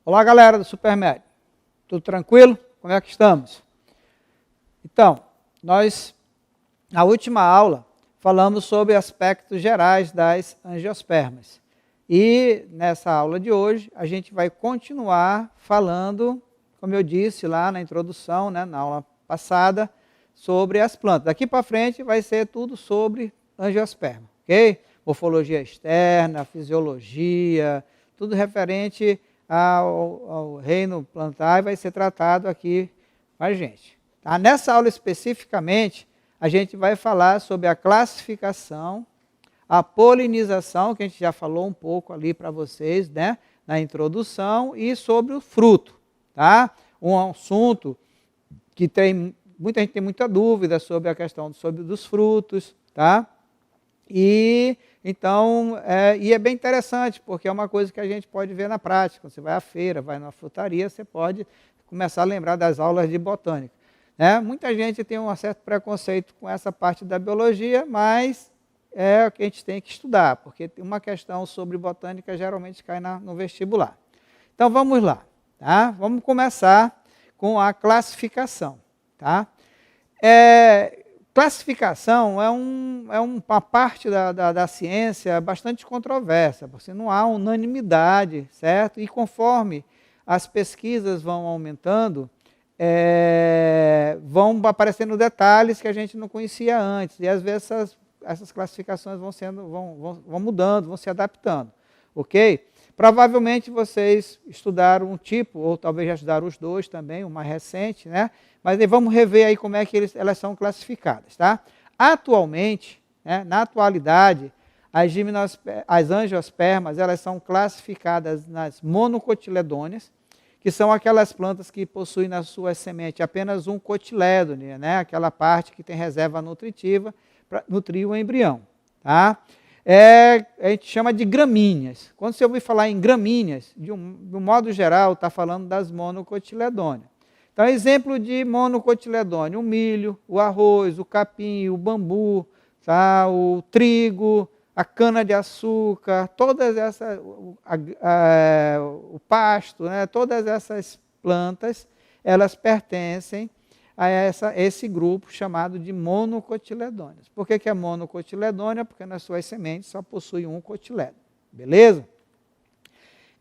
Olá, galera do Supermed. Tudo tranquilo? Como é que estamos? Então, nós, na última aula, falamos sobre aspectos gerais das angiospermas. E nessa aula de hoje, a gente vai continuar falando, como eu disse lá na introdução, né, na aula passada, sobre as plantas. Daqui para frente vai ser tudo sobre angiosperma, ok? Morfologia externa, fisiologia, tudo referente ao reino plantar vai ser tratado aqui com a gente. Tá? Nessa aula especificamente, a gente vai falar sobre a classificação, a polinização, que a gente já falou um pouco ali para vocês, né, na introdução, e sobre o fruto. Tá? Um assunto que muita gente tem muita dúvida sobre a questão dos frutos, tá? E então, é bem interessante, porque é uma coisa que a gente pode ver na prática. Quando você vai à feira, vai na frutaria, você pode começar a lembrar das aulas de botânica. Né? Muita gente tem um certo preconceito com essa parte da biologia, mas é o que a gente tem que estudar, porque uma questão sobre botânica geralmente cai no vestibular. Então, vamos lá. Tá? Vamos começar com a classificação. Tá? Classificação é uma parte da ciência bastante controversa, porque não há unanimidade, certo? E conforme as pesquisas vão aumentando, vão aparecendo detalhes que a gente não conhecia antes, e às vezes essas classificações vão mudando, vão se adaptando, ok? Provavelmente vocês estudaram um tipo, ou talvez já estudaram os dois também, o mais recente, né? Mas aí vamos rever aí como é que elas são classificadas, tá? Atualmente, né, na atualidade, as angiospermas, elas são classificadas nas monocotiledôneas, que são aquelas plantas que possuem na sua semente apenas um cotilédone, né? Aquela parte que tem reserva nutritiva para nutrir o embrião, tá? A gente chama de gramíneas. Quando você ouvir falar em gramíneas, de um modo geral, está falando das monocotiledôneas. Então, exemplo de monocotiledônea, o milho, o arroz, o capim, o bambu, tá? O trigo, a cana-de-açúcar, todas essas, o pasto, né? Todas essas plantas, elas pertencem a esse grupo chamado de monocotiledôneas. Por que é monocotiledônea? Porque nas suas sementes só possui um cotilédone. Beleza?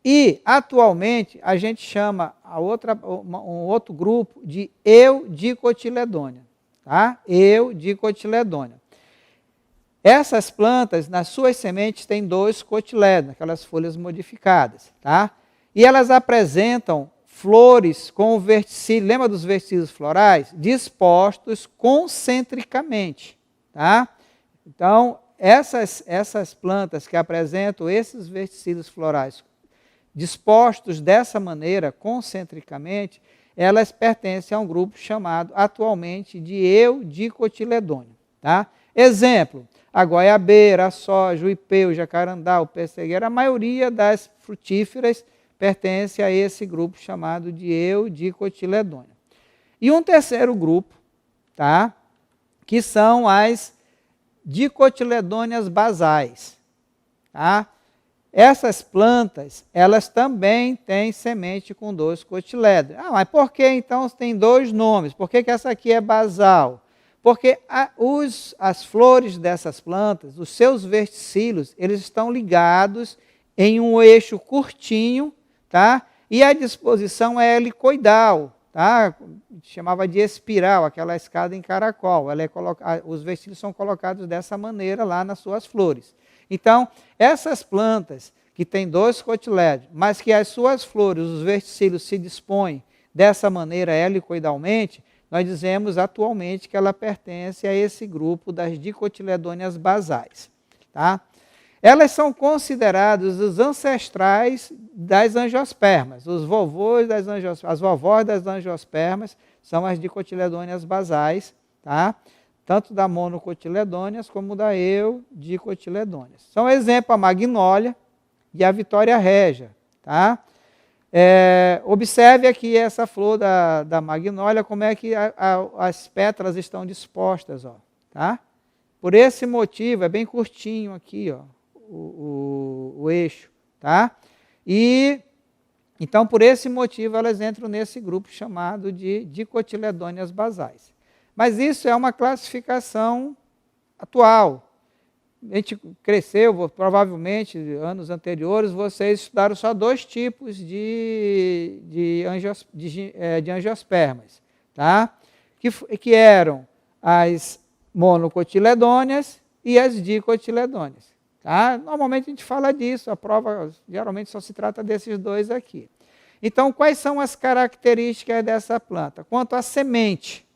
E, atualmente, a gente chama um outro grupo de eudicotiledônea. Tá? Eudicotiledônea. Essas plantas, nas suas sementes, têm dois cotilédones, aquelas folhas modificadas. Tá? E elas apresentam flores com o verticílio, lembra dos verticílios florais? Dispostos concentricamente. Tá? Então, essas plantas que apresentam esses verticílios florais dispostos dessa maneira, concentricamente, elas pertencem a um grupo chamado atualmente de eudicotiledônea. Tá? Exemplo, a goiabeira, a soja, o ipê, o jacarandá, o pessegueiro, a maioria das frutíferas pertence a esse grupo chamado de eudicotiledônea. E um terceiro grupo, tá? Que são as dicotiledôneas basais. Tá? Essas plantas, elas também têm semente com dois cotilédones. Ah, mas por que então tem dois nomes? Por que essa aqui é basal? Porque as flores dessas plantas, os seus verticílios, eles estão ligados em um eixo curtinho, tá? E a disposição é helicoidal, tá? Chamava de espiral, aquela escada em caracol. Os verticílios são colocados dessa maneira lá nas suas flores. Então, essas plantas que têm dois cotilédones, mas que as suas flores, os verticílios se dispõem dessa maneira helicoidalmente, nós dizemos atualmente que ela pertence a esse grupo das dicotiledôneas basais. Tá? Elas são consideradas os ancestrais das angiospermas. As vovós das angiospermas são as dicotiledôneas basais, tá? Tanto da monocotiledôneas como da eudicotiledôneas. São exemplo a magnólia e a vitória régia. Tá? Observe aqui essa flor da magnólia, como é que as pétalas estão dispostas. Ó, tá? Por esse motivo, é bem curtinho aqui, ó, o eixo. Tá? E Então, por esse motivo, elas entram nesse grupo chamado de dicotiledôneas basais. Mas isso é uma classificação atual. A gente cresceu, provavelmente, anos anteriores, vocês estudaram só 2 tipos de angiospermas, tá? Que eram as monocotiledôneas e as dicotiledôneas. Tá? Normalmente a gente fala disso, a prova geralmente só se trata desses 2 aqui. Então, quais são as características dessa planta? Quanto à semente,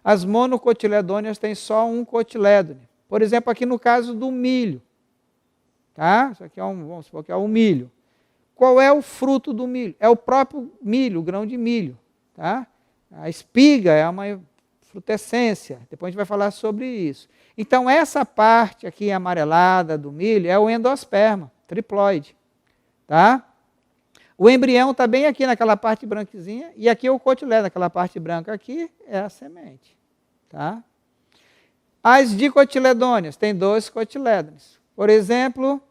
as monocotiledôneas têm só um cotilédone. Por exemplo, aqui no caso do milho. Tá? Isso aqui vamos supor que é o milho. Qual é o fruto do milho? É o próprio milho, o grão de milho. Tá? A espiga é uma frutescência, depois a gente vai falar sobre isso. Então, essa parte aqui amarelada do milho é o endosperma, triploide. Tá? O embrião está bem aqui naquela parte branquinha, e aqui é o cotilédone, aquela parte branca aqui é a semente. Tá? As dicotiledôneas têm 2 cotilédones. Por exemplo,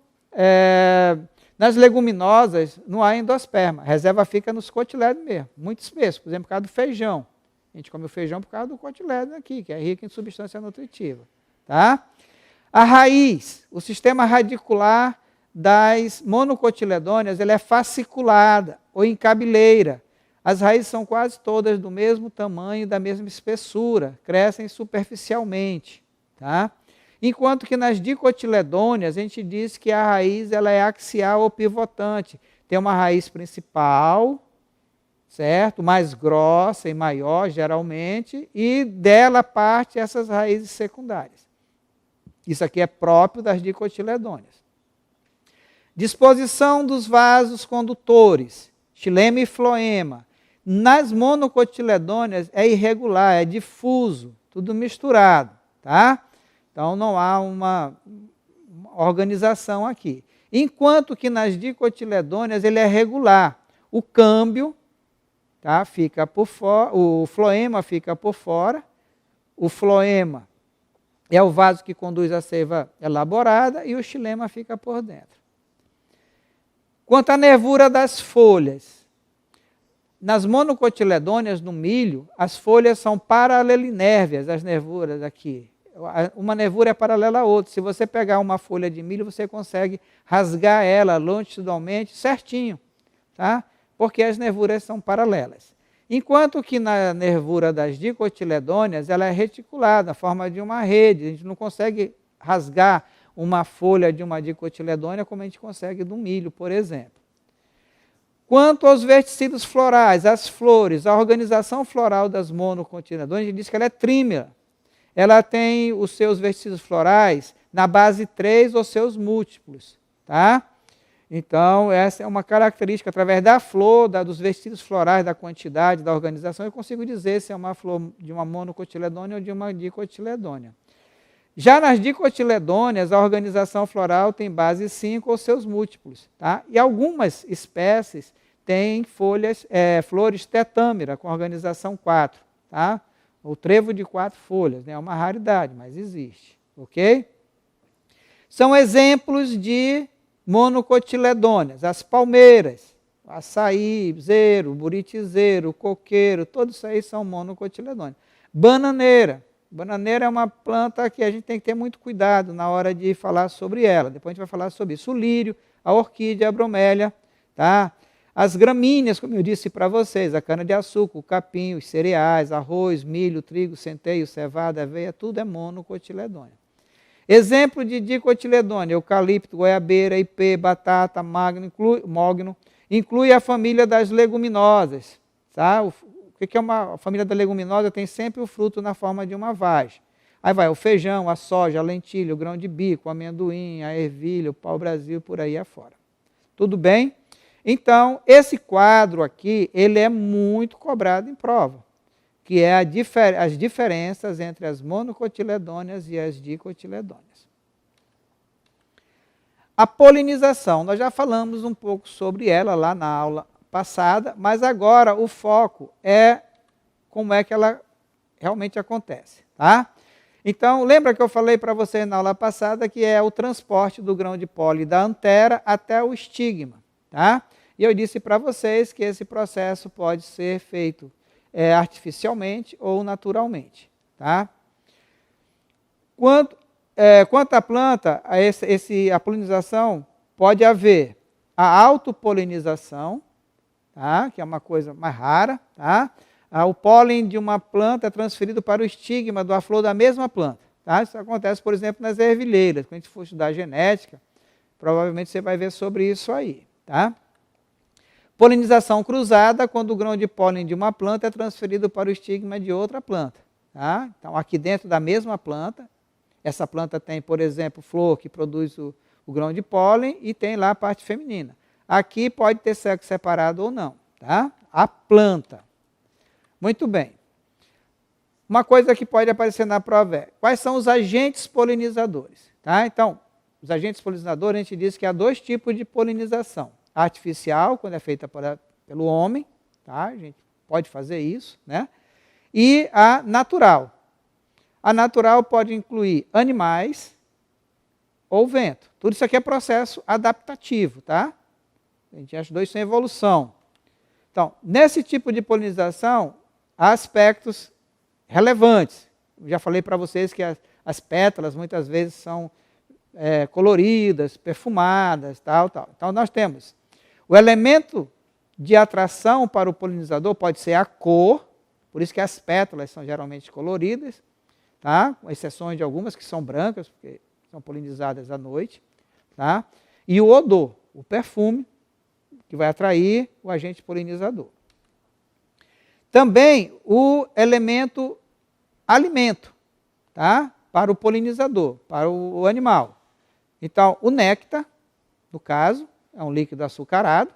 nas leguminosas não há endosperma, a reserva fica nos cotilédones mesmo, muito espesso, por exemplo, por causa do feijão. A gente come o feijão por causa do cotilédone aqui, que é rico em substância nutritiva. Tá? A raiz, o sistema radicular das monocotiledôneas, ela é fasciculada ou em cabeleira. As raízes são quase todas do mesmo tamanho, da mesma espessura, crescem superficialmente. Tá? Enquanto que nas dicotiledôneas, a gente diz que a raiz ela é axial ou pivotante. Tem uma raiz principal, certo? Mais grossa e maior, geralmente, e dela parte essas raízes secundárias. Isso aqui é próprio das dicotiledôneas. Disposição dos vasos condutores, xilema e floema. Nas monocotiledôneas é irregular, é difuso, tudo misturado. Tá? Então não há uma organização aqui. Enquanto que nas dicotiledôneas ele é regular. O câmbio, tá, fica por fora, o floema fica por fora, o floema é o vaso que conduz a seiva elaborada e o xilema fica por dentro. Quanto à nervura das folhas, nas monocotiledôneas, no milho, as folhas são paralelinérvias, as nervuras aqui. Uma nervura é paralela à outra. Se você pegar uma folha de milho, você consegue rasgar ela longitudinalmente certinho, tá? Porque as nervuras são paralelas. Enquanto que na nervura das dicotiledôneas, ela é reticulada, na forma de uma rede. A gente não consegue rasgar uma folha de uma dicotiledônea como a gente consegue do milho, por exemplo. Quanto aos verticilos florais, as flores, a organização floral das monocotiledôneas, a gente diz que ela é trímera. Ela tem os seus verticilos florais na base 3 ou seus múltiplos. Tá? Então, essa é uma característica, através da flor, dos verticilos florais, da quantidade, da organização, eu consigo dizer se é uma flor de uma monocotiledônea ou de uma dicotiledônea. Já nas dicotiledôneas, a organização floral tem base 5 ou seus múltiplos. Tá? E algumas espécies têm flores tetâmera, com organização 4. Tá? O trevo de 4 folhas, né? É uma raridade, mas existe. Ok? São exemplos de monocotiledôneas, as palmeiras, açaí, zero, buritizeiro, coqueiro, todos isso aí são monocotiledôneas. Bananeira. Bananeira é uma planta que a gente tem que ter muito cuidado na hora de falar sobre ela. Depois a gente vai falar sobre isso. O lírio, a orquídea, a bromélia, tá? As gramíneas, como eu disse para vocês, a cana-de-açúcar, o capim, os cereais, arroz, milho, trigo, centeio, cevada, aveia, tudo é monocotiledônea. Exemplo de dicotiledônea, eucalipto, goiabeira, ipê, batata, mogno, inclui a família das leguminosas. Tá? O que é a família da leguminosa? Tem sempre o fruto na forma de uma vagem. Aí vai o feijão, a soja, a lentilha, o grão de bico, o amendoim, a ervilha, o pau-brasil, por aí afora. Tudo bem? Então, esse quadro aqui, ele é muito cobrado em prova, que é as diferenças entre as monocotiledôneas e as dicotiledôneas. A polinização, nós já falamos um pouco sobre ela lá na aula passada, mas agora o foco é como é que ela realmente acontece. Tá? Então, lembra que eu falei para vocês na aula passada que é o transporte do grão de pólen da antera até o estigma. Tá? E eu disse para vocês que esse processo pode ser feito artificialmente ou naturalmente. Tá? Quanto à planta, a polinização, pode haver a autopolinização, tá? Que é uma coisa mais rara. Tá? O pólen de uma planta é transferido para o estigma da flor da mesma planta. Tá? Isso acontece, por exemplo, nas ervilheiras. Quando a gente for estudar genética, provavelmente você vai ver sobre isso aí. Tá? Polinização cruzada, quando o grão de pólen de uma planta é transferido para o estigma de outra planta. Tá? Então, aqui dentro da mesma planta, essa planta tem, por exemplo, flor que produz o grão de pólen e tem lá a parte feminina. Aqui pode ter sexo separado ou não. Tá? A planta. Muito bem. Uma coisa que pode aparecer na prova é, quais são os agentes polinizadores? Tá? Então, os agentes polinizadores, a gente diz que há dois tipos de polinização. A artificial, quando é feita pelo homem, tá? A gente pode fazer isso, né? E a natural. A natural pode incluir animais ou vento. Tudo isso aqui é processo adaptativo, tá? A gente estudou isso em evolução. Então, nesse tipo de polinização, há aspectos relevantes. Eu já falei para vocês que as pétalas muitas vezes são coloridas, perfumadas, tal. Então, nós temos o elemento de atração para o polinizador pode ser a cor, por isso que as pétalas são geralmente coloridas, tá? Com exceções de algumas que são brancas, porque são polinizadas à noite. Tá? E o odor, o perfume, que vai atrair o agente polinizador. Também o elemento alimento, tá? Para o polinizador, para o animal. Então, o néctar, no caso, é um líquido açucarado,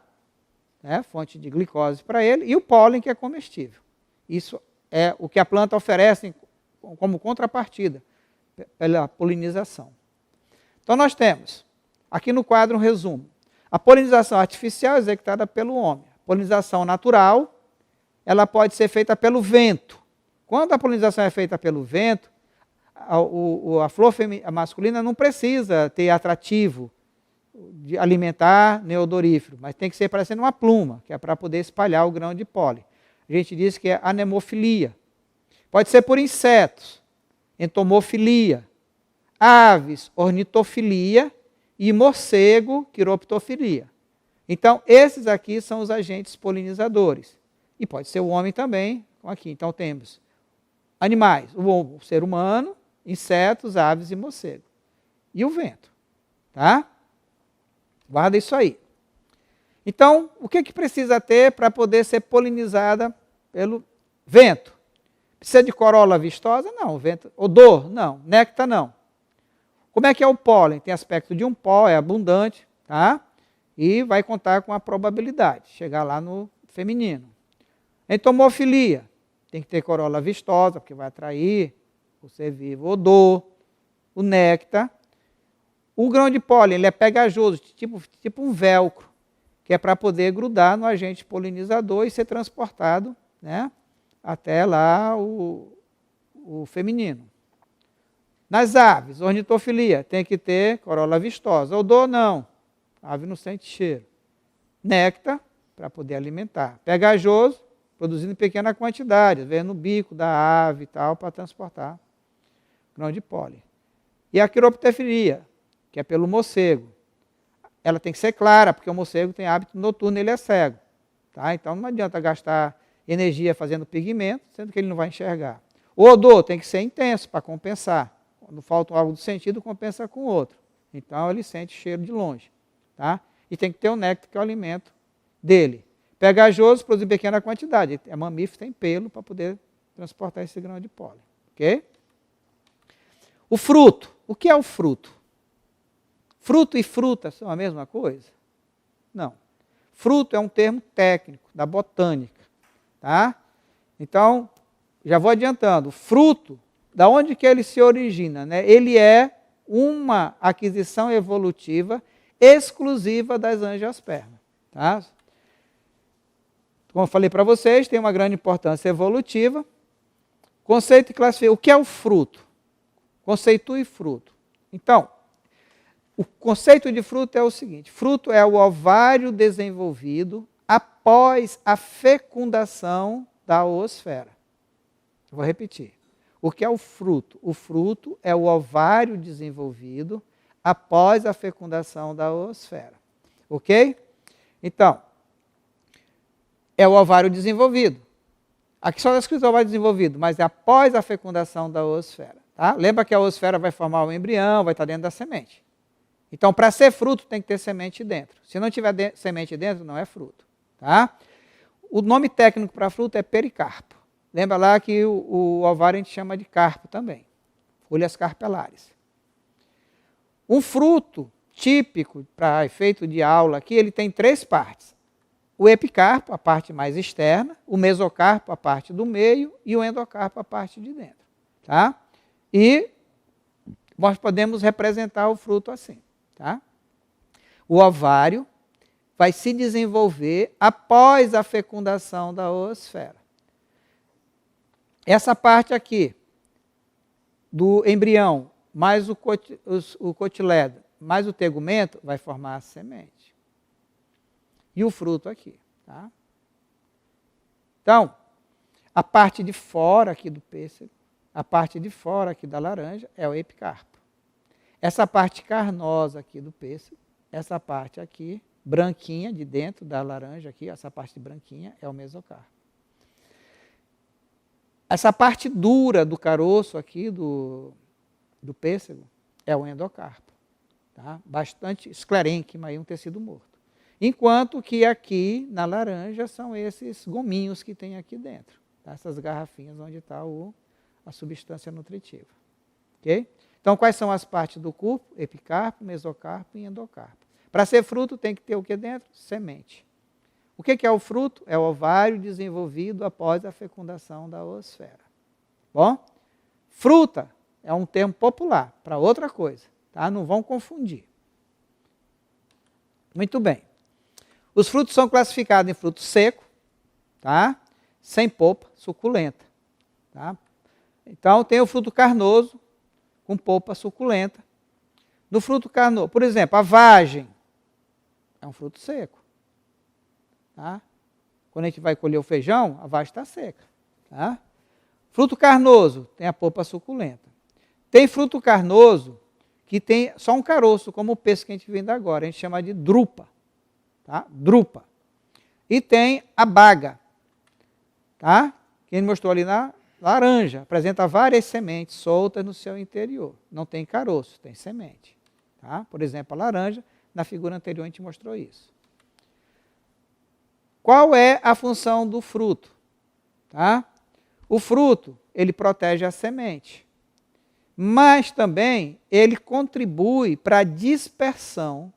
né? Fonte de glicose para ele, e o pólen, que é comestível. Isso é o que a planta oferece como contrapartida pela polinização. Então, nós temos, aqui no quadro, um resumo. A polinização artificial é executada pelo homem. A polinização natural, ela pode ser feita pelo vento. Quando a polinização é feita pelo vento, a flor masculina não precisa ter atrativo de alimentar neodorífero, mas tem que ser parecendo uma pluma, que é para poder espalhar o grão de pólen. A gente diz que é anemofilia. Pode ser por insetos, entomofilia, aves, ornitofilia, e morcego, quiroptofilia. Então, esses aqui são os agentes polinizadores. E pode ser o homem também, como aqui. Então, temos animais, o ser humano, insetos, aves e morcego. E o vento. Tá? Guarda isso aí. Então, o que precisa ter para poder ser polinizada pelo vento? Precisa de corola vistosa? Não. Vento. Odor? Não. Néctar? Não. Como é que é o pólen? Tem aspecto de um pó, é abundante, tá? E vai contar com a probabilidade, chegar lá no feminino. Entomofilia, tem que ter corola vistosa, porque vai atrair o ser vivo. Odor, o néctar. O grão de pólen, ele é pegajoso, tipo um velcro, que é para poder grudar no agente polinizador e ser transportado, né, até lá o feminino. Nas aves, ornitofilia, tem que ter corola vistosa. Odor, não. A ave não sente cheiro. Néctar, para poder alimentar. Pegajoso, produzindo em pequena quantidade, às vezes no bico da ave e tal, para transportar grão de pólen. E a quiroptofilia, que é pelo morcego. Ela tem que ser clara, porque o morcego tem hábito noturno, ele é cego. Tá? Então não adianta gastar energia fazendo pigmento, sendo que ele não vai enxergar. O odor tem que ser intenso para compensar. Quando falta algo do sentido, compensa com o outro. Então, ele sente cheiro de longe. Tá? E tem que ter o néctar, que é o alimento dele. Pegajoso, produz em pequena quantidade. É mamífero, tem pelo para poder transportar esse grão de pólen. Ok? O fruto. O que é o fruto? Fruto e fruta são a mesma coisa? Não. Fruto é um termo técnico da botânica. Tá? Então, já vou adiantando. Fruto, da onde que ele se origina? Né? Ele é uma aquisição evolutiva exclusiva das angiospermas. Tá? Como eu falei para vocês, tem uma grande importância evolutiva. Conceito e classificação. O que é o fruto? Conceitue fruto. Então, O conceito de fruto é o seguinte: fruto é o ovário desenvolvido após a fecundação da oosfera. Vou repetir. O que é o fruto? O fruto é o ovário desenvolvido após a fecundação da oosfera. Ok? Então, é o ovário desenvolvido. Aqui só está escrito ovário desenvolvido, mas é após a fecundação da oosfera. Tá? Lembra que a oosfera vai formar o embrião, vai estar dentro da semente. Então, para ser fruto, tem que ter semente dentro. Se não tiver semente dentro, não é fruto. Tá? O nome técnico para fruto é pericarpo. Lembra lá que o ovário a gente chama de carpo também. Folhas carpelares. Um fruto típico, para efeito de aula aqui, ele tem 3 partes. O epicarpo, a parte mais externa, o mesocarpo, a parte do meio, e o endocarpo, a parte de dentro. Tá? E nós podemos representar o fruto assim. Tá? O ovário vai se desenvolver após a fecundação da oosfera. Essa parte aqui, do embrião, mais o cotilédon, mais o tegumento, vai formar a semente. E o fruto aqui. Tá? Então, a parte de fora aqui do pêssego, a parte de fora aqui da laranja é o epicarpo. Essa parte carnosa aqui do pêssego, essa parte aqui, branquinha de dentro da laranja aqui, essa parte branquinha é o mesocarpo. Essa parte dura do caroço aqui do pêssego é o endocarpo. Tá? Bastante esclerênquima, aí um tecido morto. Enquanto que aqui na laranja são esses gominhos que tem aqui dentro. Tá? Essas garrafinhas onde está a substância nutritiva. Ok? Então, quais são as partes do corpo? Epicarpo, mesocarpo e endocarpo. Para ser fruto tem que ter o que dentro? Semente. O que é o fruto? É o ovário desenvolvido após a fecundação da oosfera. Bom? Fruta é um termo popular para outra coisa. Tá? Não vão confundir. Muito bem. Os frutos são classificados em fruto seco, tá? Sem polpa, suculenta. Tá? Então, tem o fruto carnoso, com polpa suculenta. No fruto carnoso, por exemplo, a vagem é um fruto seco. Tá? Quando a gente vai colher o feijão, a vagem está seca. Tá? Fruto carnoso tem a polpa suculenta. Tem fruto carnoso que tem só um caroço, como o pêssego que a gente vendo agora. A gente chama de drupa. Tá? Drupa. E tem a baga. Tá? Que ele mostrou ali na laranja. Apresenta várias sementes soltas no seu interior. Não tem caroço, tem semente. Tá? Por exemplo, a laranja, na figura anterior a gente mostrou isso. Qual é a função do fruto? Tá? O fruto, ele protege a semente. Mas também ele contribui para a dispersão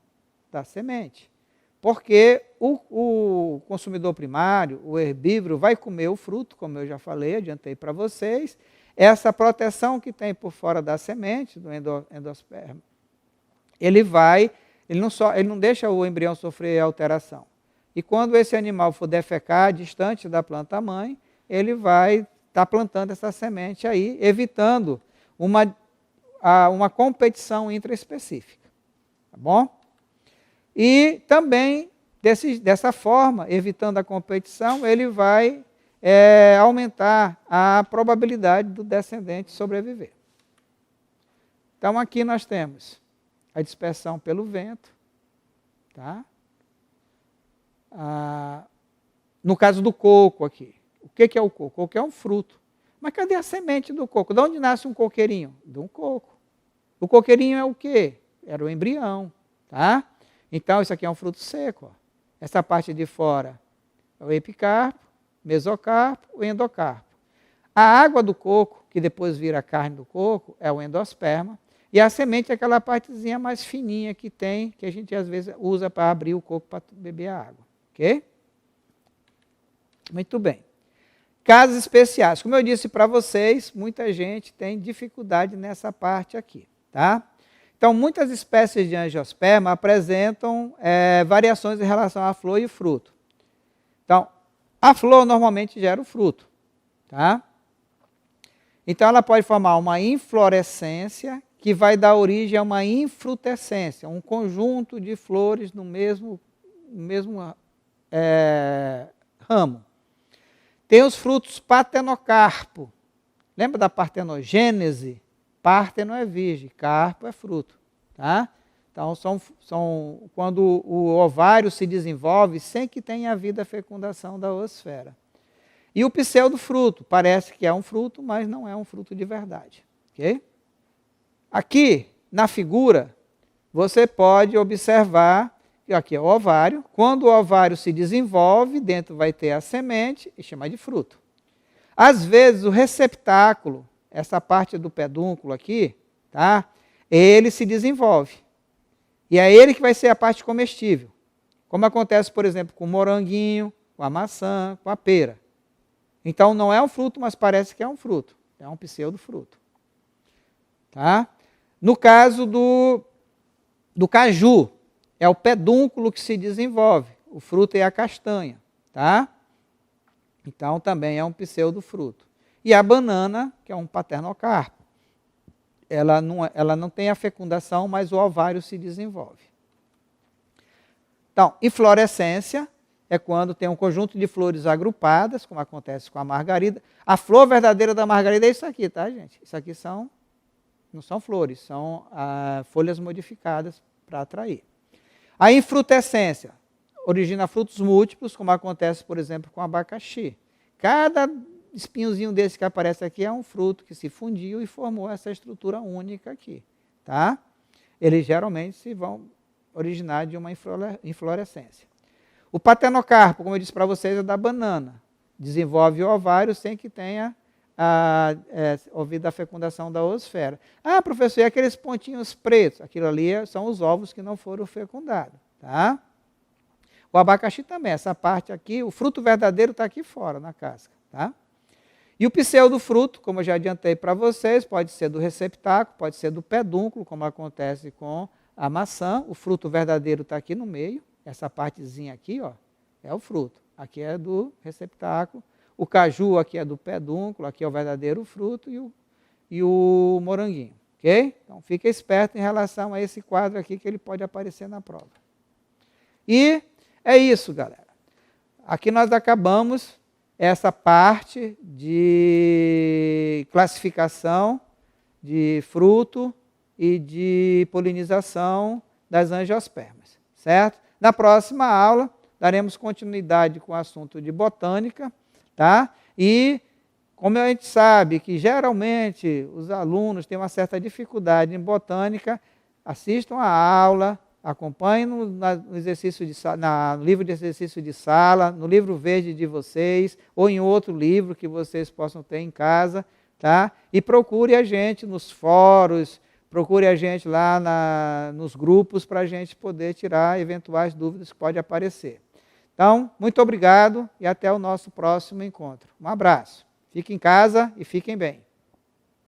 da semente. Porque o consumidor primário, o herbívoro, vai comer o fruto, como eu já falei, adiantei para vocês. Essa proteção que tem por fora da semente, do endosperma, ele não deixa o embrião sofrer alteração. E quando esse animal for defecar distante da planta-mãe, ele vai estar plantando essa semente aí, evitando uma competição intraespecífica. Tá bom? E também, dessa forma, evitando a competição, ele vai aumentar a probabilidade do descendente sobreviver. Então, aqui nós temos a dispersão pelo vento. Tá? No caso do coco aqui. O que é o coco? O coco é um fruto. Mas cadê a semente do coco? De onde nasce um coqueirinho? De um coco. O coqueirinho é o quê? Era o embrião. Tá? Então, isso aqui é um fruto seco. Ó. Essa parte de fora é o epicarpo, mesocarpo, o endocarpo. A água do coco, que depois vira a carne do coco, é o endosperma. E a semente é aquela partezinha mais fininha que tem, que a gente às vezes usa para abrir o coco para beber a água. Ok? Muito bem. Casos especiais. Como eu disse para vocês, muita gente tem dificuldade nessa parte aqui. Tá? Então, muitas espécies de angiosperma apresentam variações em relação à flor e fruto. Então, a flor normalmente gera o fruto. Tá? Então, ela pode formar uma inflorescência, que vai dar origem a uma infrutescência, um conjunto de flores no mesmo ramo. Tem os frutos partenocarpo. Lembra da partenogênese? Parteno é virgem, carpo é fruto. Tá? Então, são quando o ovário se desenvolve sem que tenha havido a fecundação da oosfera. E o pseudofruto, parece que é um fruto, mas não é um fruto de verdade. Okay? Aqui, na figura, você pode observar que aqui é o ovário. Quando o ovário se desenvolve, dentro vai ter a semente e chama de fruto. Às vezes, o receptáculo, essa parte do pedúnculo aqui, tá? Ele se desenvolve. E é ele que vai ser a parte comestível. Como acontece, por exemplo, com o moranguinho, com a maçã, com a pera. Então, não é um fruto, mas parece que é um fruto. É um pseudofruto. Tá? No caso do caju, é o pedúnculo que se desenvolve. O fruto é a castanha. Tá? Então, também é um pseudofruto. E a banana, que é um paternocarpo. Ela não tem a fecundação, mas o ovário se desenvolve. Então, inflorescência é quando tem um conjunto de flores agrupadas, como acontece com a margarida. A flor verdadeira da margarida é isso aqui, tá, gente? Isso aqui não são flores, são folhas modificadas para atrair. A infrutescência origina frutos múltiplos, como acontece, por exemplo, com o abacaxi. Cada espinhozinho desse que aparece aqui é um fruto que se fundiu e formou essa estrutura única aqui. Tá? Eles geralmente vão originar de uma inflorescência. O patenocarpo, como eu disse para vocês, é da banana. Desenvolve o ovário sem que tenha havido a fecundação da oosfera. Ah, professor, e aqueles pontinhos pretos? Aquilo ali são os ovos que não foram fecundados. Tá? O abacaxi também, essa parte aqui, o fruto verdadeiro está aqui fora, na casca. Tá? E o pseudofruto, como eu já adiantei para vocês, pode ser do receptáculo, pode ser do pedúnculo, como acontece com a maçã. O fruto verdadeiro está aqui no meio. Essa partezinha aqui, ó, é o fruto. Aqui é do receptáculo. O caju aqui é do pedúnculo, aqui é o verdadeiro fruto e o moranguinho. Ok? Então, fica esperto em relação a esse quadro aqui que ele pode aparecer na prova. E é isso, galera. Aqui nós acabamos essa parte de classificação de fruto e de polinização das angiospermas, certo? Na próxima aula, daremos continuidade com o assunto de botânica, tá? E, como a gente sabe que geralmente os alunos têm uma certa dificuldade em botânica, assistam a aula, acompanhem no livro de exercício de sala, no livro verde de vocês, ou em outro livro que vocês possam ter em casa, tá? E procure a gente nos fóruns, procure a gente lá nos grupos para a gente poder tirar eventuais dúvidas que podem aparecer. Então, muito obrigado e até o nosso próximo encontro. Um abraço. Fiquem em casa e fiquem bem.